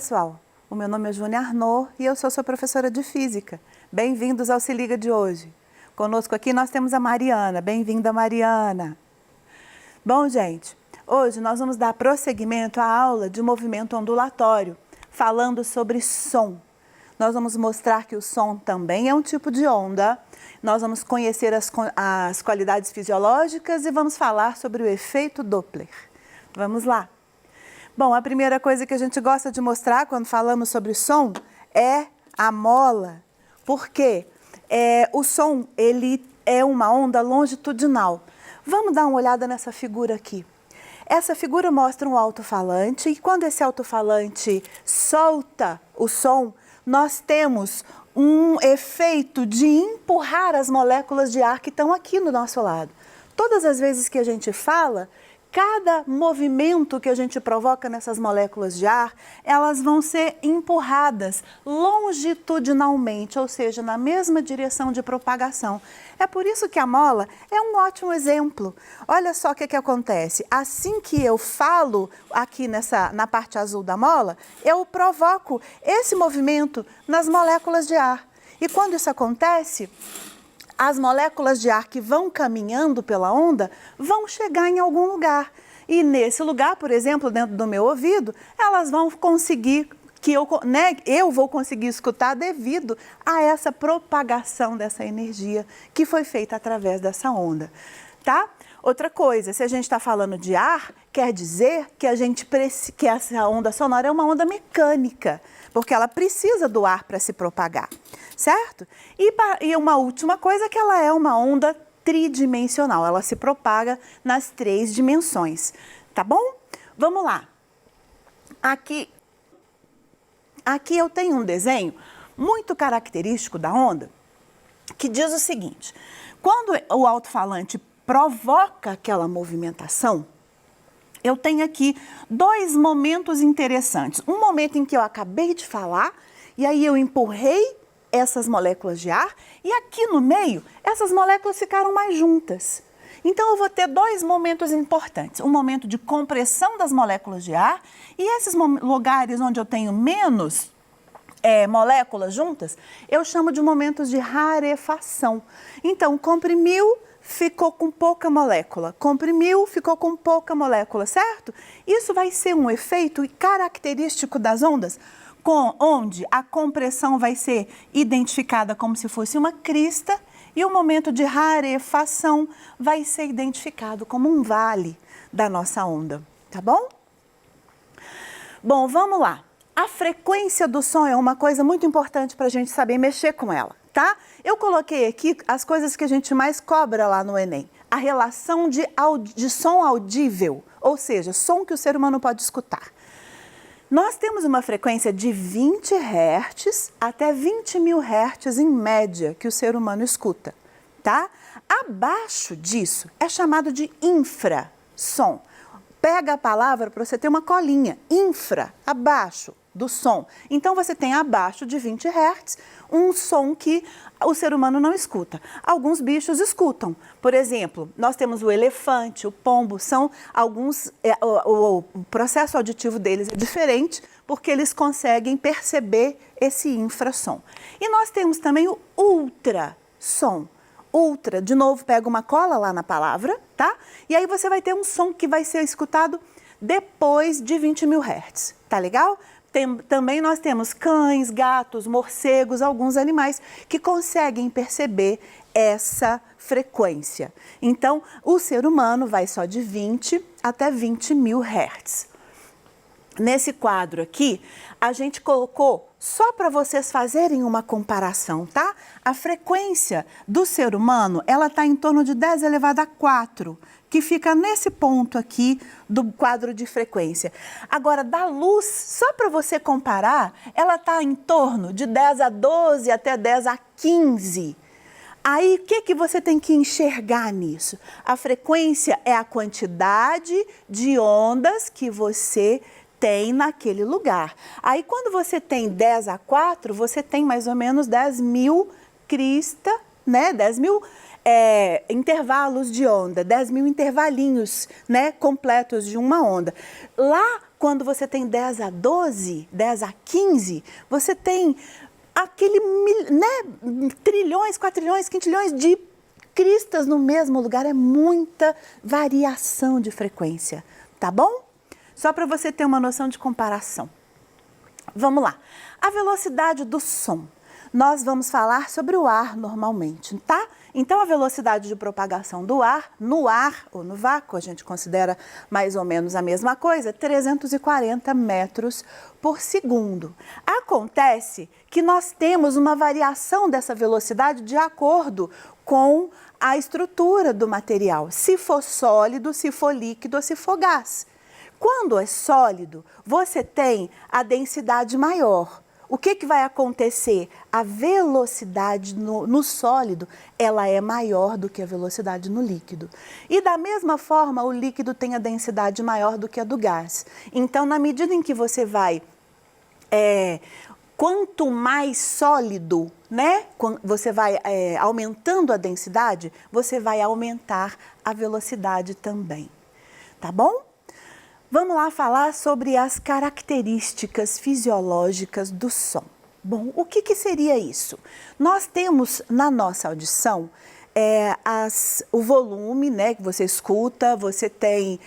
pessoal, o meu nome é Júnia Arnaud e eu sou sua professora de Física. Bem-vindos ao Se Liga de hoje. Conosco aqui nós temos a Mariana. Bem-vinda, Mariana. Bom, gente, hoje nós vamos dar prosseguimento à aula de movimento ondulatório, falando sobre som. Nós vamos mostrar que o som também é um tipo de onda. Nós vamos conhecer as qualidades fisiológicas e vamos falar sobre o efeito Doppler. Vamos lá. Bom, a primeira coisa que a gente gosta de mostrar quando falamos sobre som é a mola. Porque o som, ele é uma onda longitudinal. Vamos dar uma olhada nessa figura aqui. Essa figura mostra um alto-falante e quando esse alto-falante solta o som, nós temos um efeito de empurrar as moléculas de ar que estão aqui no nosso lado. Todas as vezes que a gente fala, cada movimento que a gente provoca nessas moléculas de ar, elas vão ser empurradas longitudinalmente, ou seja, na mesma direção de propagação. É por isso que a mola é um ótimo exemplo. Olha só o que acontece. Assim que eu falo aqui na parte azul da mola, eu provoco esse movimento nas moléculas de ar. E quando isso acontece, as moléculas de ar que vão caminhando pela onda vão chegar em algum lugar. E nesse lugar, por exemplo, dentro do meu ouvido, elas vão conseguir, eu vou conseguir escutar devido a essa propagação dessa energia que foi feita através dessa onda, tá? Outra coisa, se a gente está falando de ar, quer dizer que que essa onda sonora é uma onda mecânica, porque ela precisa do ar para se propagar, certo? E uma última coisa é que ela é uma onda tridimensional, ela se propaga nas 3 dimensões, tá bom? Vamos lá. Aqui eu tenho um desenho muito característico da onda, que diz o seguinte: quando o alto-falante provoca aquela movimentação, eu tenho aqui 2 momentos interessantes. Um momento em que eu acabei de falar, e aí eu empurrei essas moléculas de ar, e aqui no meio, essas moléculas ficaram mais juntas. Então, eu vou ter 2 momentos importantes. Um momento de compressão das moléculas de ar, e esses lugares onde eu tenho menos moléculas juntas, eu chamo de momentos de rarefação. Então, comprimiu, ficou com pouca molécula, comprimiu, ficou com pouca molécula, certo? Isso vai ser um efeito característico das ondas, onde a compressão vai ser identificada como se fosse uma crista e o momento de rarefação vai ser identificado como um vale da nossa onda, tá bom? Bom, vamos lá. A frequência do som é uma coisa muito importante para a gente saber mexer com ela, tá? Eu coloquei aqui as coisas que a gente mais cobra lá no Enem. A relação de som audível, ou seja, som que o ser humano pode escutar. Nós temos uma frequência de 20 Hz até 20.000 Hz em média que o ser humano escuta, tá? Abaixo disso é chamado de infrassom. Pega a palavra para você ter uma colinha, infra, abaixo do som. Então, você tem abaixo de 20 Hz um som que o ser humano não escuta. Alguns bichos escutam. Por exemplo, nós temos o elefante, o pombo, são alguns... o processo auditivo deles é diferente porque eles conseguem perceber esse infrassom. E nós temos também o ultrassom. Ultra, de novo, pega uma cola lá na palavra, tá? E aí você vai ter um som que vai ser escutado depois de 20.000 Hz, tá legal? Também nós temos cães, gatos, morcegos, alguns animais que conseguem perceber essa frequência. Então, o ser humano vai só de 20 até 20.000 Hz. Nesse quadro aqui, a gente colocou só para vocês fazerem uma comparação, tá? A frequência do ser humano, ela está em torno de 10 elevado a 4, que fica nesse ponto aqui do quadro de frequência. Agora, da luz, só para você comparar, ela está em torno de 10 a 12 até 10 a 15. Aí, o que você tem que enxergar nisso? A frequência é a quantidade de ondas que você tem naquele lugar. Aí, quando você tem 10 a 4, você tem mais ou menos 10.000 crista, né? 10.000 intervalos de onda, 10.000 intervalinhos, né, completos de uma onda. Lá Quando você tem 10 a 12, 10 a 15, você tem trilhões, quatrilhões, quintilhões de cristas no mesmo lugar. É muita variação de frequência, tá bom? Só para você ter uma noção de comparação. Vamos lá. A velocidade do som. Nós vamos falar sobre o ar normalmente, tá? Então, a velocidade de propagação do ar, no ar ou no vácuo, a gente considera mais ou menos a mesma coisa, 340 metros por segundo. Acontece que nós temos uma variação dessa velocidade de acordo com a estrutura do material, se for sólido, se for líquido ou se for gás. Quando é sólido, você tem a densidade maior. O que vai acontecer? A velocidade no sólido, ela é maior do que a velocidade no líquido. E da mesma forma, o líquido tem a densidade maior do que a do gás. Então, na medida em que você vai, quanto mais sólido, né, você vai aumentando a densidade, você vai aumentar a velocidade também. Tá bom? Vamos lá falar sobre as características fisiológicas do som. Bom, o que seria isso? Nós temos na nossa audição o volume, né, que você escuta, você tem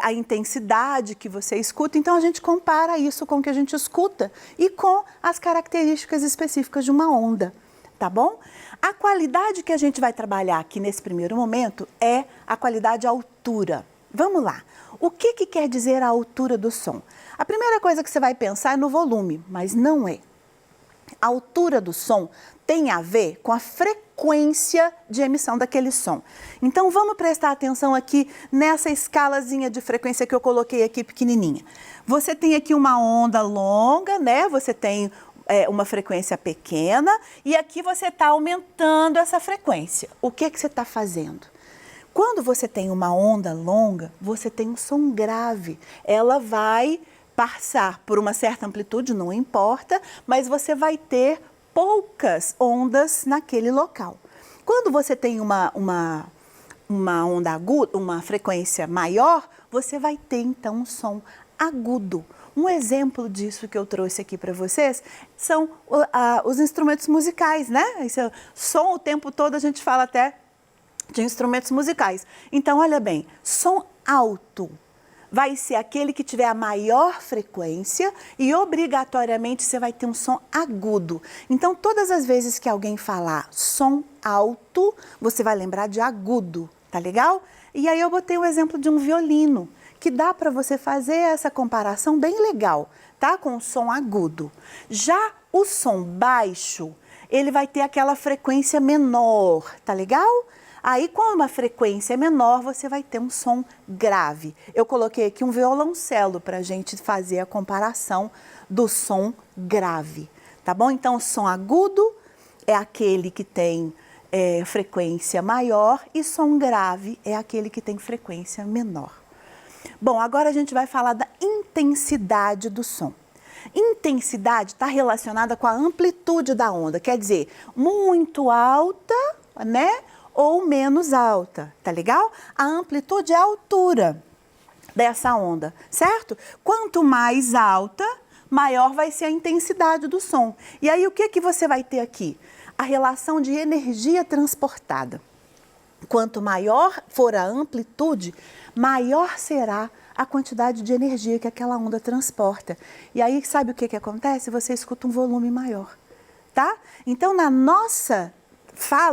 a intensidade que você escuta, então a gente compara isso com o que a gente escuta e com as características específicas de uma onda, tá bom? A qualidade que a gente vai trabalhar aqui nesse primeiro momento é a qualidade altura. Vamos lá. O que quer dizer a altura do som? A primeira coisa que você vai pensar é no volume, mas não é. A altura do som tem a ver com a frequência de emissão daquele som. Então, vamos prestar atenção aqui nessa escalazinha de frequência que eu coloquei aqui pequenininha. Você tem aqui uma onda longa, né? Você tem uma frequência pequena e aqui você está aumentando essa frequência. O que você está fazendo? Quando você tem uma onda longa, você tem um som grave. Ela vai passar por uma certa amplitude, não importa, mas você vai ter poucas ondas naquele local. Quando você tem uma onda aguda, uma frequência maior, você vai ter então um som agudo. Um exemplo disso que eu trouxe aqui para vocês são os instrumentos musicais, né? Esse som o tempo todo a gente fala até de instrumentos musicais. Então, olha bem, som alto vai ser aquele que tiver a maior frequência e obrigatoriamente você vai ter um som agudo. Então, todas as vezes que alguém falar som alto, você vai lembrar de agudo, tá legal? E aí eu botei o exemplo de um violino, que dá para você fazer essa comparação bem legal, tá? Com o som agudo. Já o som baixo, ele vai ter aquela frequência menor, tá legal? Aí, com uma frequência menor, você vai ter um som grave. Eu coloquei aqui um violoncelo para a gente fazer a comparação do som grave, tá bom? Então, o som agudo é aquele que tem frequência maior e som grave é aquele que tem frequência menor. Bom, agora a gente vai falar da intensidade do som. Intensidade está relacionada com a amplitude da onda, quer dizer, muito alta, né? Ou menos alta, tá legal? A amplitude é a altura dessa onda, certo? Quanto mais alta, maior vai ser a intensidade do som. E aí, o que você vai ter aqui? A relação de energia transportada. Quanto maior for a amplitude, maior será a quantidade de energia que aquela onda transporta. E aí, sabe o que acontece? Você escuta um volume maior, tá? Então,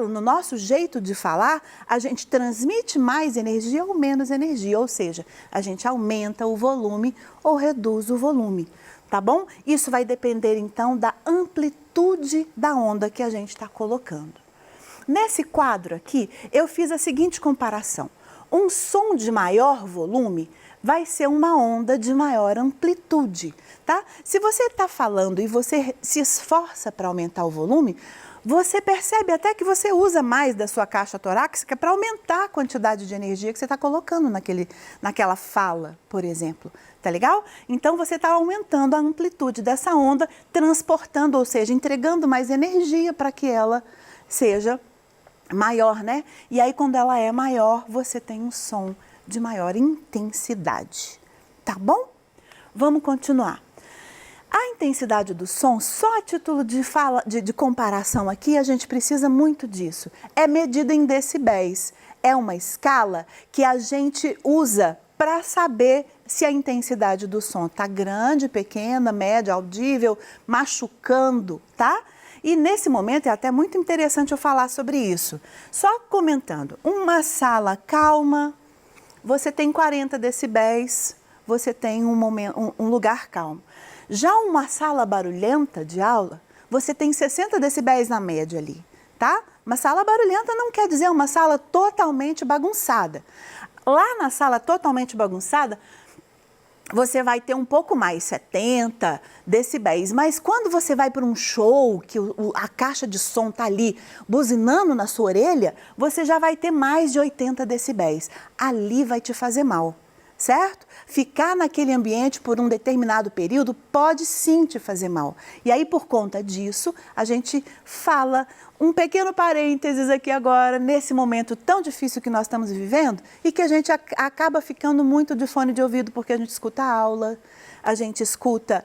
no nosso jeito de falar, a gente transmite mais energia ou menos energia, ou seja, a gente aumenta o volume ou reduz o volume, tá bom? Isso vai depender, então, da amplitude da onda que a gente está colocando. Nesse quadro aqui, eu fiz a seguinte comparação. Um som de maior volume vai ser uma onda de maior amplitude, tá? Se você está falando e você se esforça para aumentar o volume, você percebe até que você usa mais da sua caixa torácica para aumentar a quantidade de energia que você está colocando naquela fala, por exemplo. Tá legal? Então, você está aumentando a amplitude dessa onda, transportando, ou seja, entregando mais energia para que ela seja maior, né? E aí, quando ela é maior, você tem um som de maior intensidade. Tá bom? vamos continuar. A intensidade do som, só a título de comparação aqui, a gente precisa muito disso. É medida em decibéis. É uma escala que a gente usa para saber se a intensidade do som está grande, pequena, média, audível, machucando, tá? E nesse momento é até muito interessante eu falar sobre isso. Só comentando, uma sala calma, você tem 40 decibéis, você tem um lugar calmo. Já uma sala barulhenta de aula, você tem 60 decibéis na média ali, tá? Uma sala barulhenta não quer dizer uma sala totalmente bagunçada. Lá na sala totalmente bagunçada, você vai ter um pouco mais, 70 decibéis. Mas quando você vai para um show, que a caixa de som está ali buzinando na sua orelha, você já vai ter mais de 80 decibéis. Ali vai te fazer mal, certo? Ficar naquele ambiente por um determinado período pode sim te fazer mal. E aí, por conta disso, a gente fala um pequeno parênteses aqui agora, nesse momento tão difícil que nós estamos vivendo e que a gente acaba ficando muito de fone de ouvido porque a gente escuta a aula, a gente escuta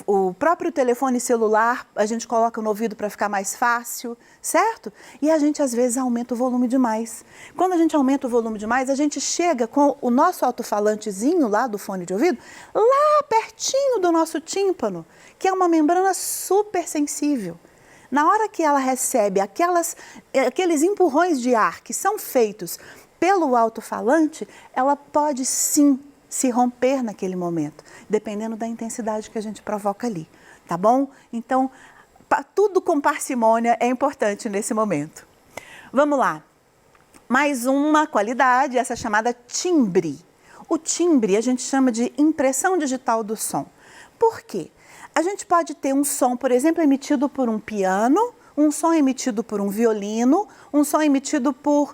o próprio telefone celular, a gente coloca no ouvido para ficar mais fácil, certo? E a gente às vezes aumenta o volume demais. Quando a gente aumenta o volume demais, a gente chega com o nosso alto-falantezinho lá do fone de ouvido, lá pertinho do nosso tímpano, que é uma membrana super sensível. Na hora que ela recebe aqueles empurrões de ar que são feitos pelo alto-falante, ela pode sim se romper naquele momento, dependendo da intensidade que a gente provoca ali, tá bom? Então, tudo com parcimônia é importante nesse momento. Vamos lá. Mais uma qualidade, essa chamada timbre. O timbre a gente chama de impressão digital do som. Por quê? A gente pode ter um som, por exemplo, emitido por um piano, um som emitido por um violino, um som emitido por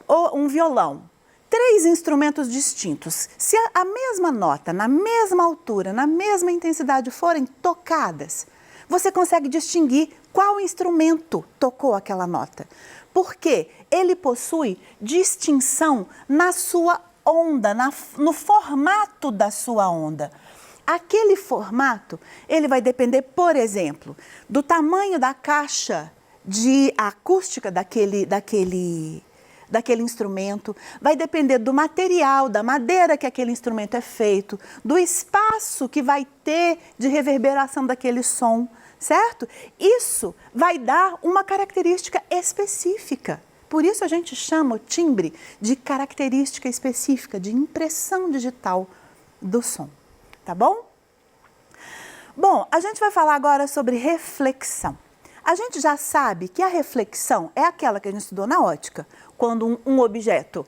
um violão. 3 instrumentos distintos. Se a mesma nota, na mesma altura, na mesma intensidade forem tocadas, você consegue distinguir qual instrumento tocou aquela nota. Porque ele possui distinção na sua onda, no formato da sua onda. Aquele formato, ele vai depender, por exemplo, do tamanho da caixa de acústica daquele instrumento, vai depender do material, da madeira que aquele instrumento é feito, do espaço que vai ter de reverberação daquele som, certo? Isso vai dar uma característica específica. Por isso a gente chama o timbre de característica específica, de impressão digital do som. Tá bom? Bom, a gente vai falar agora sobre reflexão. A gente já sabe que a reflexão é aquela que a gente estudou na ótica. Quando um objeto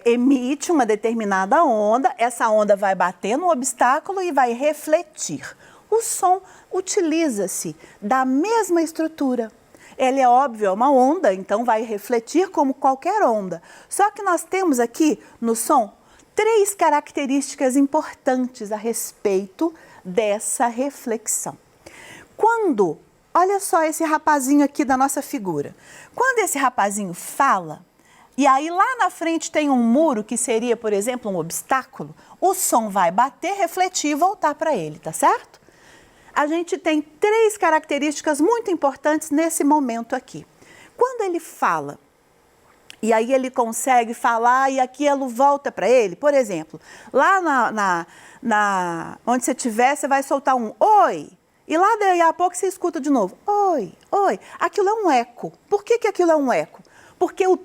emite uma determinada onda, essa onda vai bater no obstáculo e vai refletir. O som utiliza-se da mesma estrutura. Ele é óbvio, é uma onda, então vai refletir como qualquer onda. Só que nós temos aqui no som 3 características importantes a respeito dessa reflexão. Olha só esse rapazinho aqui da nossa figura. Quando esse rapazinho fala, e aí lá na frente tem um muro que seria, por exemplo, um obstáculo, o som vai bater, refletir e voltar para ele, tá certo? A gente tem 3 características muito importantes nesse momento aqui. Quando ele fala, e aí ele consegue falar e aquilo volta para ele, por exemplo, lá onde você estiver, você vai soltar um oi, e lá daí a pouco você escuta de novo, oi, oi. Aquilo é um eco. Por que aquilo é um eco? Porque o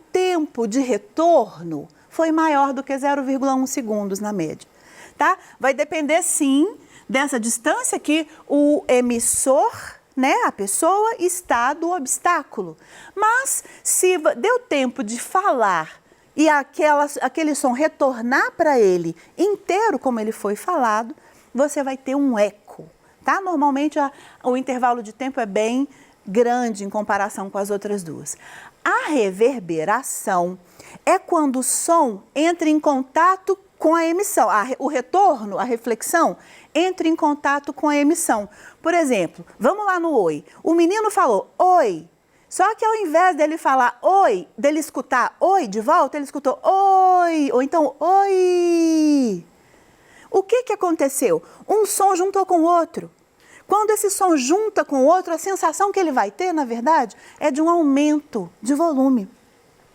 tempo de retorno foi maior do que 0,1 segundos na média, tá? Vai depender sim dessa distância que o emissor, né, a pessoa está do obstáculo. Mas se deu tempo de falar e aquele som retornar para ele inteiro como ele foi falado, você vai ter um eco, tá? Normalmente o intervalo de tempo é bem grande em comparação com as outras duas. A reverberação é quando o som entra em contato com a emissão. O retorno, a reflexão, entra em contato com a emissão. Por exemplo, vamos lá no oi. O menino falou oi, só que ao invés dele falar oi, dele escutar oi de volta, ele escutou oi, ou então oi. O que aconteceu? Um som juntou com o outro. Quando esse som junta com o outro, a sensação que ele vai ter, na verdade, é de um aumento de volume.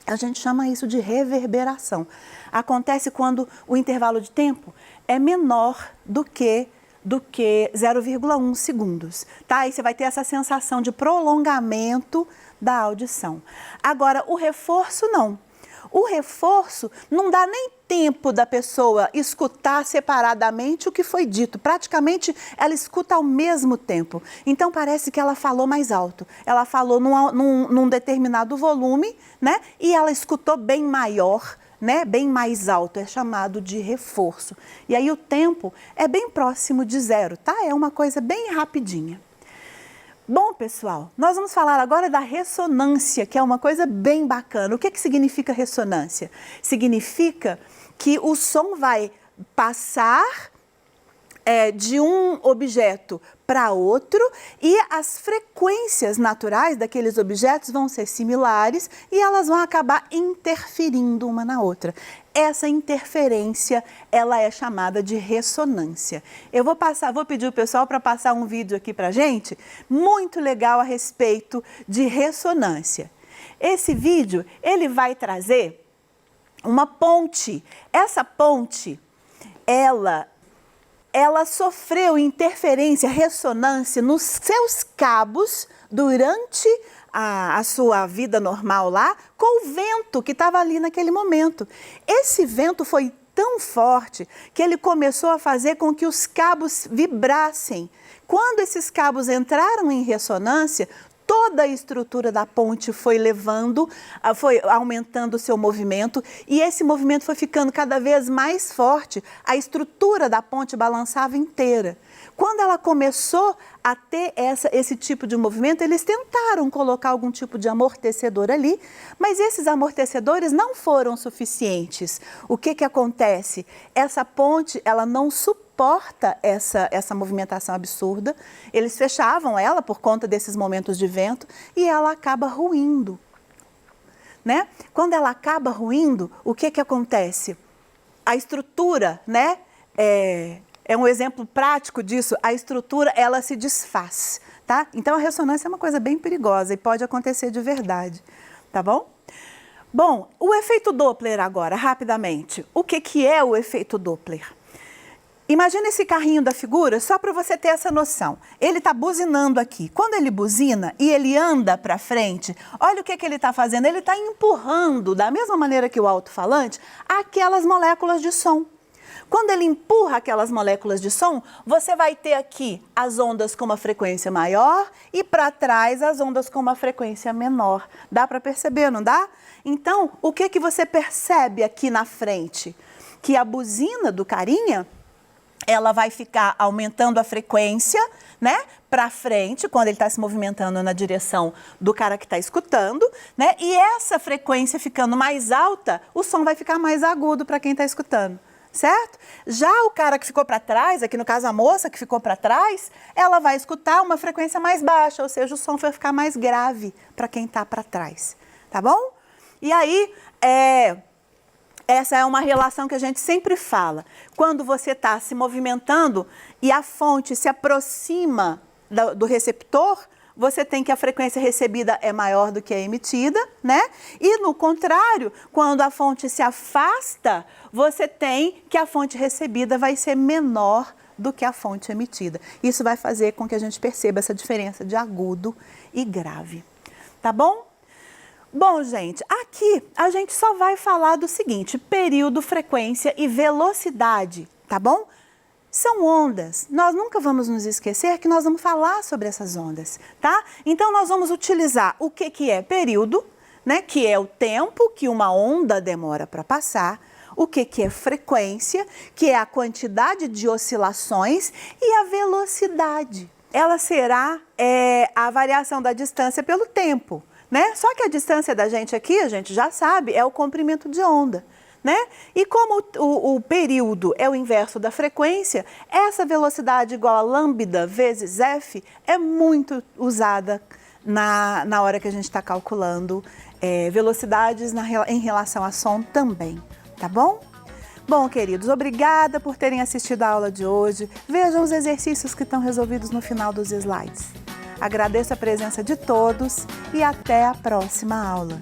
A gente chama isso de reverberação. Acontece quando o intervalo de tempo é menor do que 0,1 segundos, tá? Aí você vai ter essa sensação de prolongamento da audição. Agora, o reforço não. O reforço não dá nem tempo da pessoa escutar separadamente o que foi dito. Praticamente, ela escuta ao mesmo tempo. Então, parece que ela falou mais alto. Ela falou num determinado volume, né? E ela escutou bem maior, né? Bem mais alto. É chamado de reforço. E aí, o tempo é bem próximo de zero, tá? É uma coisa bem rapidinha. Bom, pessoal, nós vamos falar agora da ressonância, que é uma coisa bem bacana. O que significa ressonância? Significa que o som vai passar de um objeto para outro e as frequências naturais daqueles objetos vão ser similares e elas vão acabar interferindo uma na outra. Essa interferência, ela é chamada de ressonância. Eu vou pedir o pessoal para passar um vídeo aqui para a gente, muito legal a respeito de ressonância. Esse vídeo, ele vai trazer uma ponte. Essa ponte, ela sofreu interferência, ressonância nos seus cabos durante a sua vida normal lá, com o vento que estava ali naquele momento. Esse vento foi tão forte que ele começou a fazer com que os cabos vibrassem. Quando esses cabos entraram em ressonância, toda a estrutura da ponte foi aumentando o seu movimento e esse movimento foi ficando cada vez mais forte. A estrutura da ponte balançava inteira. Quando ela começou a ter esse tipo de movimento, eles tentaram colocar algum tipo de amortecedor ali, mas esses amortecedores não foram suficientes. O que acontece? Essa ponte, ela não suporta essa movimentação absurda. Eles fechavam ela por conta desses momentos de vento e ela acaba ruindo, né? Quando ela acaba ruindo, o que acontece? A estrutura, né? É um exemplo prático disso, a estrutura, ela se desfaz, tá? Então, a ressonância é uma coisa bem perigosa e pode acontecer de verdade, tá bom? Bom, o efeito Doppler agora, rapidamente. O que é o efeito Doppler? Imagina esse carrinho da figura, só para você ter essa noção. Ele está buzinando aqui. Quando ele buzina e ele anda para frente, olha o que ele está fazendo. Ele está empurrando, da mesma maneira que o alto-falante, aquelas moléculas de som. Quando ele empurra aquelas moléculas de som, você vai ter aqui as ondas com uma frequência maior e para trás as ondas com uma frequência menor. Dá para perceber, não dá? Então, o que você percebe aqui na frente? Que a buzina do carinha, ela vai ficar aumentando a frequência, né, para frente, quando ele está se movimentando na direção do cara que está escutando, né? E essa frequência ficando mais alta, o som vai ficar mais agudo para quem está escutando. Certo? Já o cara que ficou para trás, aqui no caso a moça que ficou para trás, ela vai escutar uma frequência mais baixa, ou seja, o som vai ficar mais grave para quem está para trás, tá bom? E aí, essa é uma relação que a gente sempre fala. Quando você está se movimentando e a fonte se aproxima do receptor, você tem que a frequência recebida é maior do que a emitida, né? E no contrário, quando a fonte se afasta, você tem que a fonte recebida vai ser menor do que a fonte emitida. Isso vai fazer com que a gente perceba essa diferença de agudo e grave. Tá bom? Bom, gente, aqui a gente só vai falar do seguinte: período, frequência e velocidade, tá bom? São ondas. Nós nunca vamos nos esquecer que nós vamos falar sobre essas ondas, tá? Então, nós vamos utilizar o que é período, né? Que é o tempo que uma onda demora para passar. O que é frequência, que é a quantidade de oscilações, e a velocidade. Ela será a variação da distância pelo tempo, né? Só que a distância da gente aqui, a gente já sabe, é o comprimento de onda. Né? E como o período é o inverso da frequência, essa velocidade igual a lambda vezes f é muito usada na hora que a gente está calculando velocidades em relação a som também, tá bom? Bom, queridos, obrigada por terem assistido a aula de hoje. Vejam os exercícios que estão resolvidos no final dos slides. Agradeço a presença de todos e até a próxima aula.